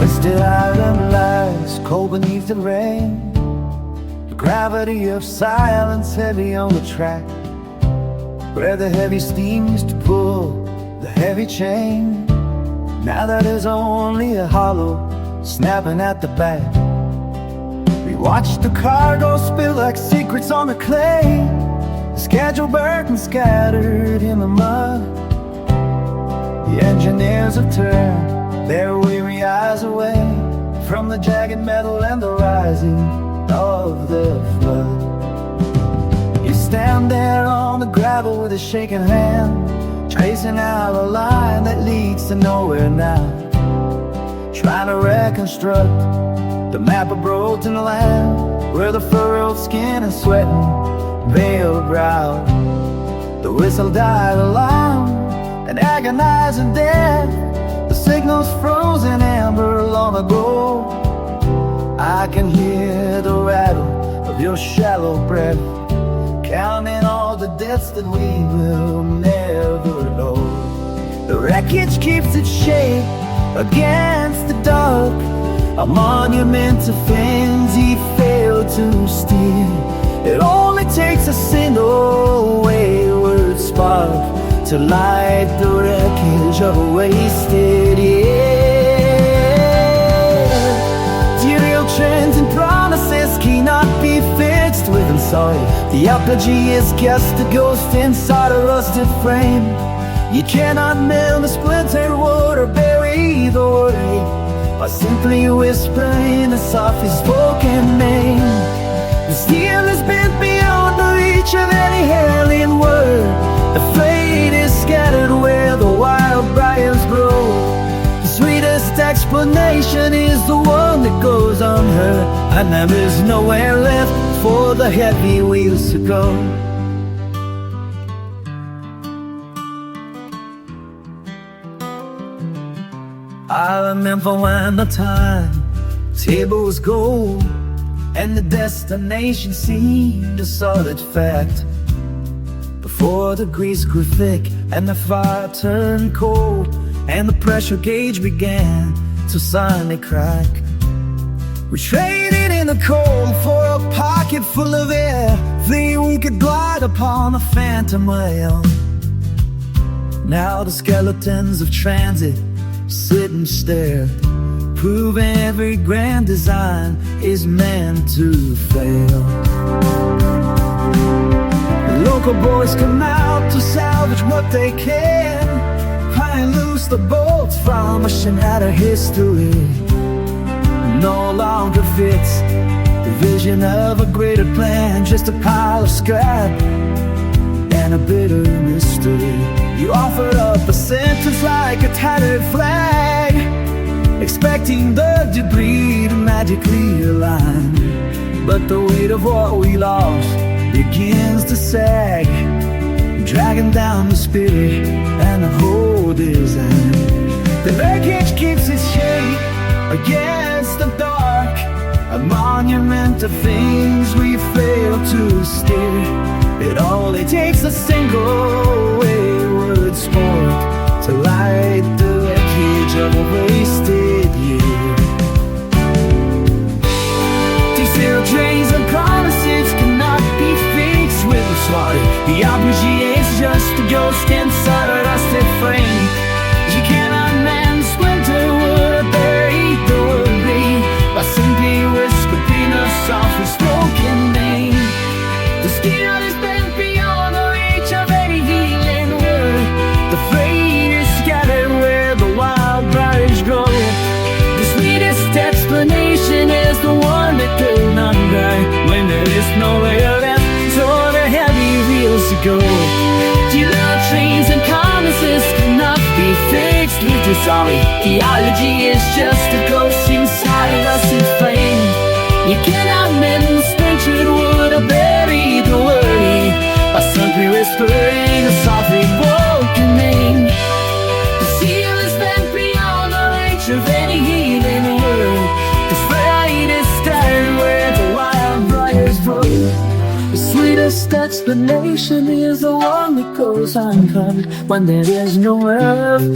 Twisted island lies cold beneath the rain. The gravity of silence heavy on the track, where the heavy steam used to pull the heavy chain. Now that there's only a hollow snapping at the back. We watch the cargo spill like secrets on the clay. The schedule burnt and scattered in the mud. The engineers have turned their weary eyes away from the jagged metal and the rising of the flood. You stand there on the gravel with a shaking hand, tracing out a line that leads to nowhere now, trying to reconstruct the map of broken land, where the furrowed skin is sweating, veiled brow. The whistle died aloud, an agonizing death. The signal's frozen amber long ago. I can hear the rattle of your shallow breath, counting all the deaths that we will never know. The wreckage keeps its shape against the dark, a monument to things he failed to steer. It only takes a single wayward spark to light the wreckage of a wasted year. Derailed trends and promises cannot be fixed with insight. The apology is just a ghost inside a rusted frame. You cannot melt the splintered wood or bury the worry by simply whispering a softly spoken name. The steel has been beyond the reach of any alien word. The fate is scattered where the wild briars grow. The sweetest explanation is the one that goes unheard, and there is nowhere left for the heavy wheels to go. I remember when the timetable was gold and the destination seemed a solid fact, before the grease grew thick and the fire turned cold and the pressure gauge began to suddenly crack. We traded in the cold for a pocket full of air, thinking we could glide upon a phantom rail. Now the skeletons of transit sit and stare, prove every grand design is meant to fail. The local boys come out to salvage what they can, prying loose the bolts from a shattered history. No longer fits the vision of a greater plan, just a pile of scrap and a bitter mystery. You offered up a sentence like a tattered flag, expecting the debris to magically align. But the weight of what we lost begins to sag, dragging down the spirit and the whole design. The wreckage keeps its shape against the dark, a monument of things we failed to steer. It only takes a single wayward spark to light the wreckage of a wasted year. Derailed trains and promises cannot be fixed with a swat. The apology is just a ghost inside a rusted frame. You cannot mend splinter wood or bury the worry by simply whispering a softly spoken name. The steel is bent beyond the reach of any healing word. The freight is scattered where the wild briars grow. The sweetest explanation is the one that goes undone, when there is nowhere left for the heavy wheels to go. Derailed trains and promises cannot be fixed with a sorry. Theology is just a ghost inside a rusted flame. You cannot mend splintered wood or bury the worry by simply whispering a softly broken name. The seal is bent beyond the reach of any healing word. The freight is scattered where the wild briars grow. The sweetest explanation is the one that goes unheard, when there is nowhere left